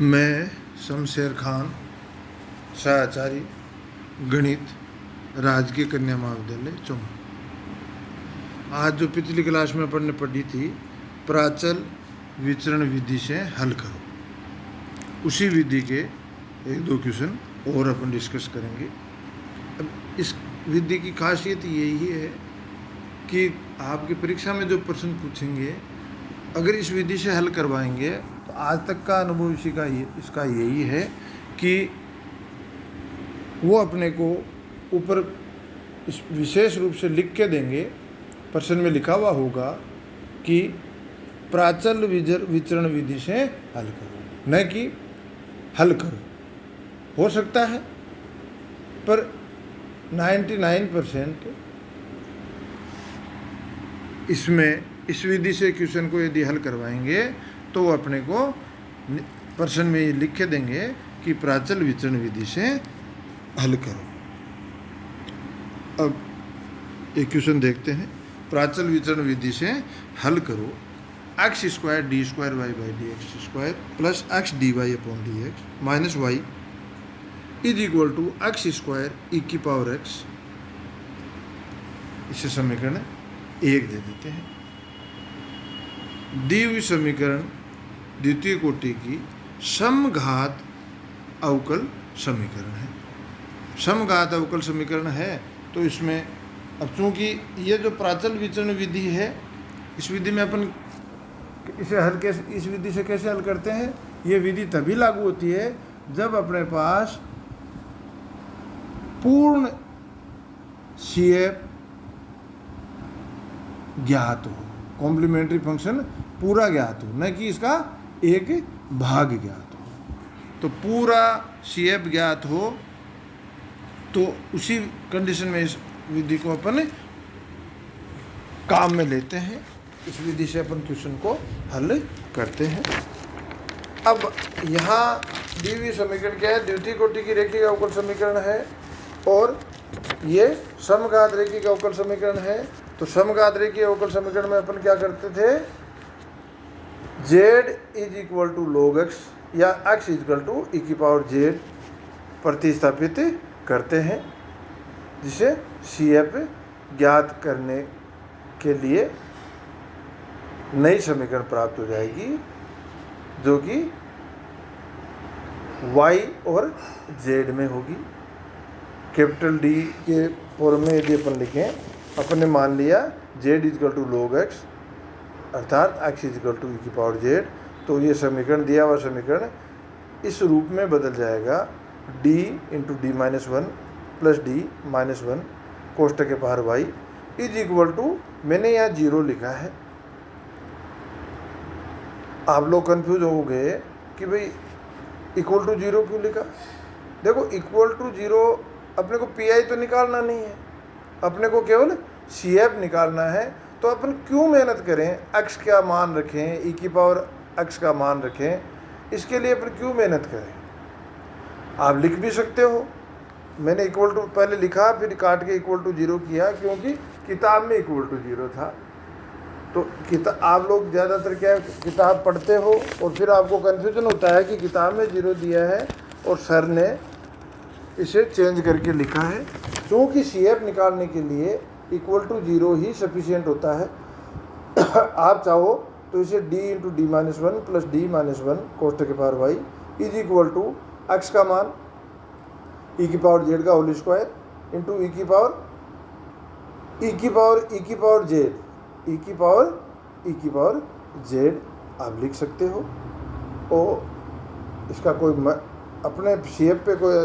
मैं शमशेर खान, सहाचार्य गणित, राजकीय कन्या महाविद्यालय चौमा। आज जो पिछली क्लास में अपन ने पढ़ी थी प्राचल विचरण विधि से हल करो, उसी विधि के एक दो क्वेश्चन और अपन डिस्कस करेंगे। अब इस विधि की खासियत यही है कि आपकी परीक्षा में जो प्रश्न पूछेंगे अगर इस विधि से हल करवाएंगे तो आज तक का अनुभव इसका यही है कि वो अपने को ऊपर इस विशेष रूप से लिख के देंगे। प्रश्न में लिखा हुआ होगा कि प्राचल विचरण विधि से हल करो, न कि हल करो। हो सकता है पर 99% इसमें इस विधि से क्वेश्चन को यदि हल करवाएंगे तो वो अपने को प्रश्न में ये लिख के देंगे कि प्राचल विचरण विधि से हल करो। अब एक क्वेश्चन देखते हैं। प्राचल विचरण विधि से हल करो x square D square Y by D X square plus X D Y upon D X minus Y is equal to X square E की पावर एक्स। इसे समीकरण 1 दे देते हैं। दी हुई समीकरण द्वितीय कोटि की समघात अवकल समीकरण है। समघात अवकल समीकरण है तो इसमें अब चूंकि ये जो प्राचल विचरण विधि है, इस विधि में अपन इस विधि से कैसे हल करते हैं? ये विधि तभी लागू होती है जब अपने पास पूर्ण CF ज्ञात हो, कॉम्प्लीमेंट्री फंक्शन पूरा ज्ञात हो, न कि इसका एक भाग ज्ञात हो। तो पूरा CF ज्ञात हो तो उसी कंडीशन में इस विधि को अपन काम में लेते हैं। इस विधि से अपन क्वेश्चन को हल करते हैं। अब यहाँ दी हुई समीकरण क्या है? द्वितीय कोटि की रेखीय अवकल समीकरण है और ये समघात रेखीय अवकल समीकरण है। तो समघात रेखीय अवकल समीकरण में अपन क्या करते थे? z is equal to log x या x is equal to e की पावर z प्रतिस्थापित करते हैं, जिसे CF ज्ञात करने के लिए नई समीकरण प्राप्त हो जाएगी जो कि y और z में होगी। कैपिटल D के फॉर्म में यदि अपन लिखें, अपन ने मान लिया z is equal to log x अर्थात x इजकल टू e की पावर z, तो ये समीकरण दिया हुआ समीकरण इस रूप में बदल जाएगा d into D minus one plus D minus one कोष्टक के पार y इज इक्वल टू, मैंने यहाँ 0 लिखा है। आप लोग कंफ्यूज हो गए कि भाई इक्वल टू 0 क्यों लिखा? देखो, इक्वल टू 0 अपने को PI तो निकालना नहीं है, अपने को केवल CF निकालना है। तो अपन क्यों मेहनत करें, x का मान रखें, e की पावर x का मान रखें, इसके लिए अपन क्यों मेहनत करें? आप लिख भी सकते हो। मैंने इक्वल टू पहले लिखा फिर काट के इक्वल टू 0 किया क्योंकि किताब में इक्वल टू 0 था। तो आप लोग ज़्यादातर क्या किताब पढ़ते हो और फिर आपको कन्फ्यूजन होता है कि किताब में 0 दिया है और सर ने इसे चेंज करके लिखा है। क्योंकि CF निकालने के लिए इक्वल टू 0 ही सफिशिएंट होता है। आप चाहो तो इसे d into D minus one plus D minus one कोष्टक के power y is equal to x का मान e की पावर z का होल स्क्वायर इंटू e की पावर z आप लिख सकते हो। और इसका कोई अपने CF पे कोई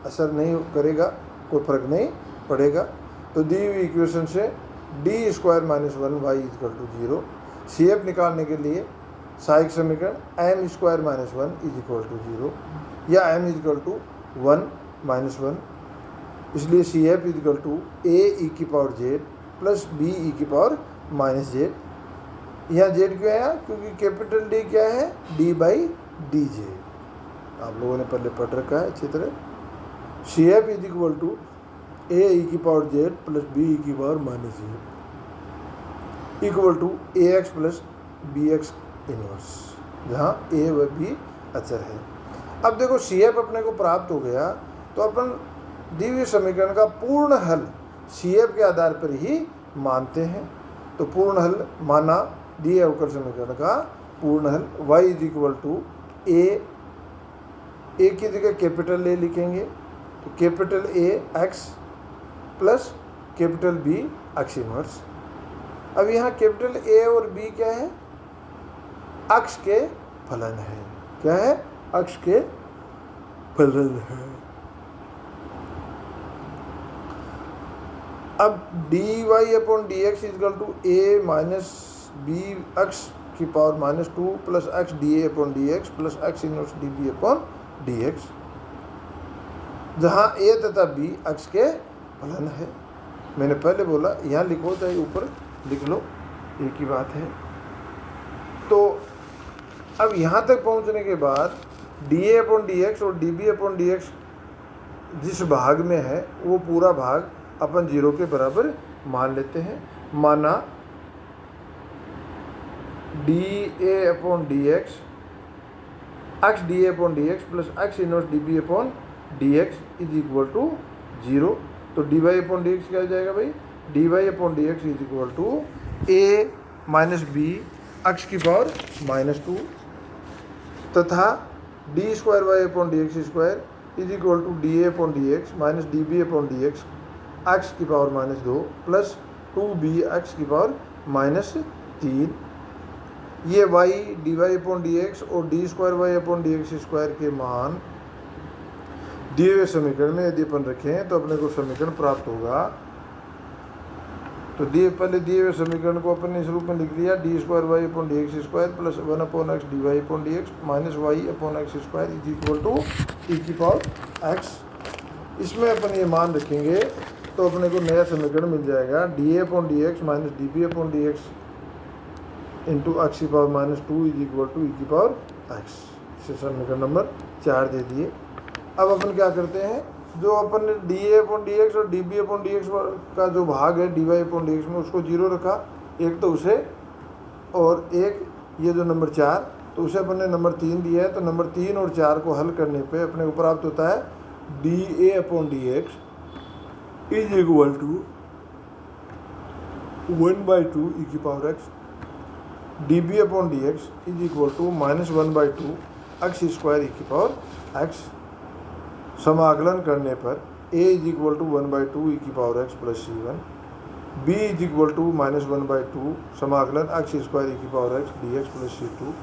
असर नहीं करेगा, कोई फर्क नहीं पड़ेगा। तो दी हुई इक्वेशन से d square minus one Y is equal to 0, CF निकालने के लिए सहायक समीकरण m square minus one is equal to 0 या m इजकल टू 1 माइनस 1, इसलिए CF is equal to a e की power z plus b e की पावर माइनस z। यहाँ z क्यों आया? क्योंकि कैपिटल D क्या है? d by D J. आप लोगों ने पहले पढ़ रखा है अच्छी तरह। CF is equal to a e की power z plus b e की power minus z equal to ax plus bx inverse, जहाँ a व b अचर है। अब देखो CF अपने को प्राप्त हो गया, तो अपन दी हुई समीकरण का पूर्ण हल CF के आधार पर ही मानते हैं। तो पूर्ण हल माना दिए अवकल समीकरण का पूर्ण हल y is equal to A की जगह कैपिटल ए लिखेंगे, तो capital A x plus capital B अक्ष इनवर्स। अब यहाँ कैपिटल A और B क्या है? अक्ष के फलन है। क्या है? अक्ष के फलन है। अब dy upon dx is equal to a minus b अक्ष की power -2 plus x dA upon dx plus x inverse dB upon dx, जहाँ a तथा b अक्ष के फलन है। मैंने पहले बोला यहाँ लिखो चाहे ऊपर लिख लो, एक ही बात है। तो अब यहाँ तक पहुँचने के बाद dA अपॉन dx और dB अपॉन dx जिस भाग में है वो पूरा भाग अपन 0 के बराबर मान लेते हैं। माना dA upon dx x dA upon dx plus x inverse dB upon dx is equal to 0। तो dy अपॉन dx क्या हो जाएगा भाई? dy upon dx is equal to a minus b x की पावर -2 तथा d square y upon dx square is equal to dA upon dx minus dB upon dx x की power -2 plus 2b x की power -3। ये y dy upon dx और d square y upon dx square के मान दिए हुए समीकरण में यदि अपन रखें तो अपने को समीकरण प्राप्त होगा। तो पहले दिए हुए समीकरण को अपन ने इस रूप में लिख लिया, d square y upon dx square plus 1 upon x dy upon dx minus y upon x square is equal to e की पावर x। इसमें अपन ये मान रखेंगे तो अपने को नया समीकरण मिल जाएगा, dA upon dx minus dB upon dx into x की power -2 is equal to e की पावर x। इसे समीकरण नंबर 4 दे दिए। अब अपन क्या करते हैं, जो अपन ने dA अपॉन dx और dB अपॉन dx का जो भाग है dy अपॉन dx में उसको 0 रखा, एक तो उसे और एक ये जो नंबर 4, तो उसे अपन ने नंबर 3 दिया है। तो नंबर 3 और 4 को हल करने पे अपने को प्राप्त होता है dA upon dx is equal to 1/2 e की power x, dB upon dx is equal to -1/2 x square e की पावर x। समाकलन करने पर a is equal to 1/2 e की power x plus c1, b is equal to -1/2 समाकलन x square e की power x dx plus c2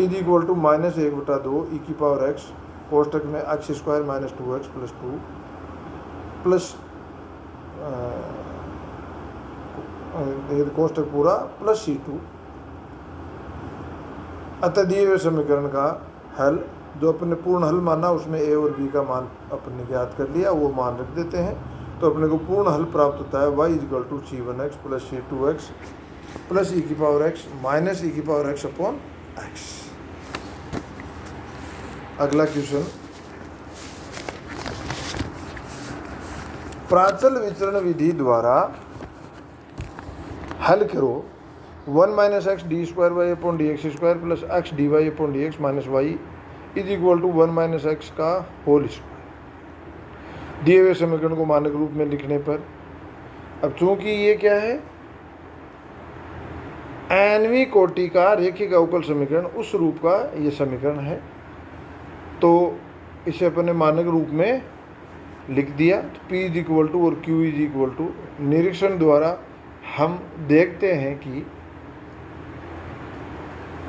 is equal to -1/2 e की power x कोष्टक में x square -2x plus 2 plus कोष्टक पूरा plus c2। अतः दिए हुए समीकरण का हल जो अपने पूर्ण हल माना उसमें a और b का मान अपने ज्ञात कर लिया, वो मान रख देते हैं। तो अपने को पूर्ण हल प्राप्त होता है y is equal to c1x plus c2x plus e की पावर x माइनस e की पावर x अपॉन x। अगला क्वेश्चन, प्राचल विचरण विधि द्वारा हल करो 1 minus X D square Y upon D X square plus X D Y upon D X minus Y is equal to 1 minus X का whole square. दिए हुए समीकरण को मानक रूप में लिखने पर, अब चूंकि ये क्या है, nवीं कोटि का रेखिक अवकल समीकरण उस रूप का ये समीकरण है, तो इसे अपन ने मानक रूप में लिख दिया। तो P इज इक्वल टू और Q इज इक्वल टू, निरीक्षण द्वारा हम देखते हैं कि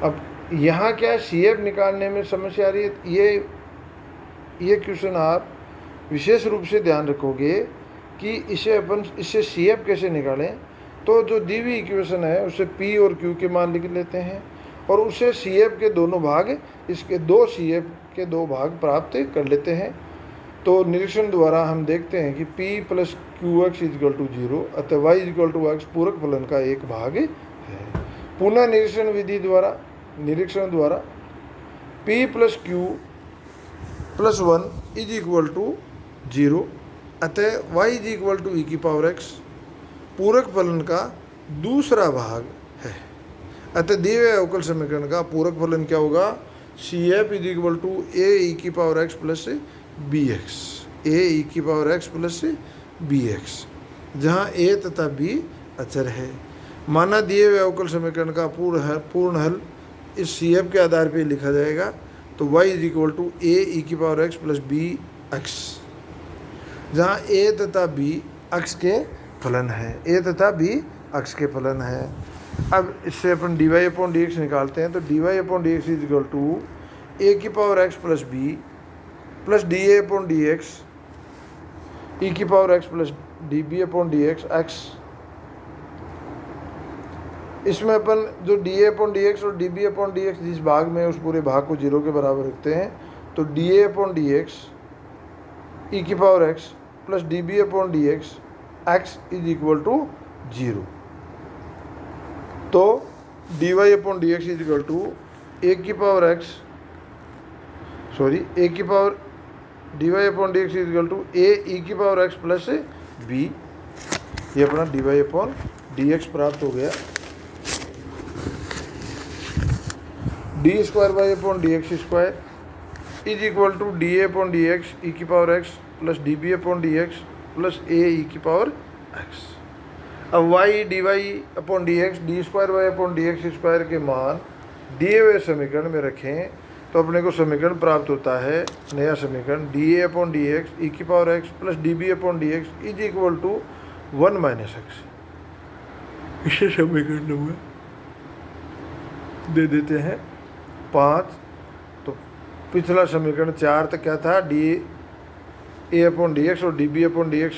अब यहाँ क्या CF निकालने में समस्या आ रही है। ये क्वेश्चन आप विशेष रूप से ध्यान रखोगे कि इससे CF कैसे निकालें। तो जो दी हुई इक्वेशन है उससे P और Q के मान लिख लेते हैं और उससे CF के दोनों भाग, इसके दो CF के दो भाग प्राप्त कर लेते हैं। तो निरीक्षण द्वारा हम देखते हैं कि P plus QX is equal to 0 अतः Y इजकल टू X पूरक फलन का एक भाग है। पुनः निरीक्षण विधि द्वारा, निरीक्षण द्वारा P plus Q plus 1 is equal to 0 अतः Y is equal to e की पावर x पूरक फलन का दूसरा भाग है। अतः दिए हुए अवकल समीकरण का पूरक फलन क्या होगा, C F is equal to A E की power X plus B X, A E की power X plus B X, जहाँ ए तथा बी अचर है। माना दिए हुए अवकल समीकरण का पूर्ण हल इस सी एफ के आधार पर लिखा जाएगा। तो y is equal to A E की power X plus B X, जहाँ ए तथा बी अक्ष के फलन है, ए तथा बी अक्ष के फलन है। अब इससे अपन D Y upon D X निकालते हैं। तो D Y upon D X is equal to A की power X plus B plus D A upon D X E की power X plus D B upon D X X. इसमें अपन जो D A upon D X और D B upon D X जिस भाग में उस पूरे भाग को जीरो के बराबर रखते हैं, तो D A upon D X E की power X plus D B upon D X X is equal to zero. तो D Y upon D X is equal to A की पावर एक्स ए की power D Y upon D X is equal to A E की power X plus B. ये अपना D Y upon D X प्राप्त हो गया। D square Y upon D X square is equal to D A upon D X E की power X plus D B upon D X plus A E की power X. अब Y D Y upon D X D square Y upon D X square के मान दिए हुए समीकरण में रखें तो अपने को समीकरण प्राप्त होता है, नया समीकरण D A upon D X E की power X plus D B upon D X is equal to 1 minus X. इसे समीकरण नंबर दे देते हैं 5। तो पिछला समीकरण 4 तक क्या था, D A upon D X और D B upon D X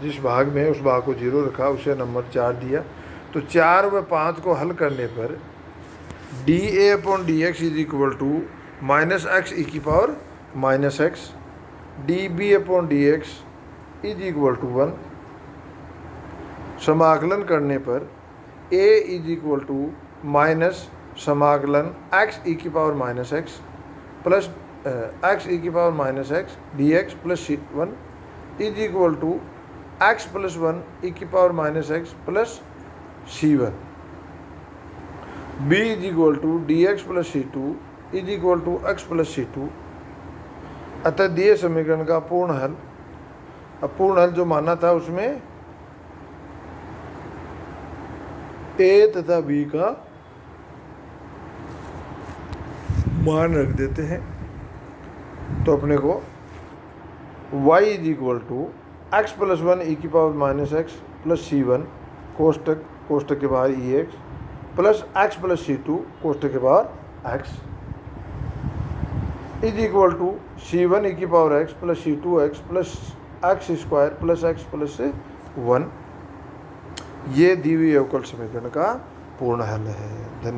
जिस भाग में है उस भाग को जीरो रखा, उसे नंबर 4 दिया। तो 4 व 5 को हल करने पर D A upon D X is equal to minus X E की power minus X, D B upon D X is equal to 1। समाकलन करने पर A is equal to minus समाकलन एक्स ई की power minus X plus X E की power minus X D X plus C1 is equal to X plus 1 E की power minus X plus C1। B is equal to D X plus C2 is equal to X plus C2। अतः दिए समीकरण का पूर्ण हल, अब पूर्ण हल जो माना था उसमें ए तथा बी का मान रख देते हैं। तो अपने को y is equal to X plus 1 E की power minus X plus C1 कोष्टक के बाहर E X plus X plus C2 कोष्टक के बाहर X is equal to C1 E की power X plus C2 X plus X square plus X plus 1। ये दी हुई अवकल समीकरण का पूर्ण हल है। धन्यवाद।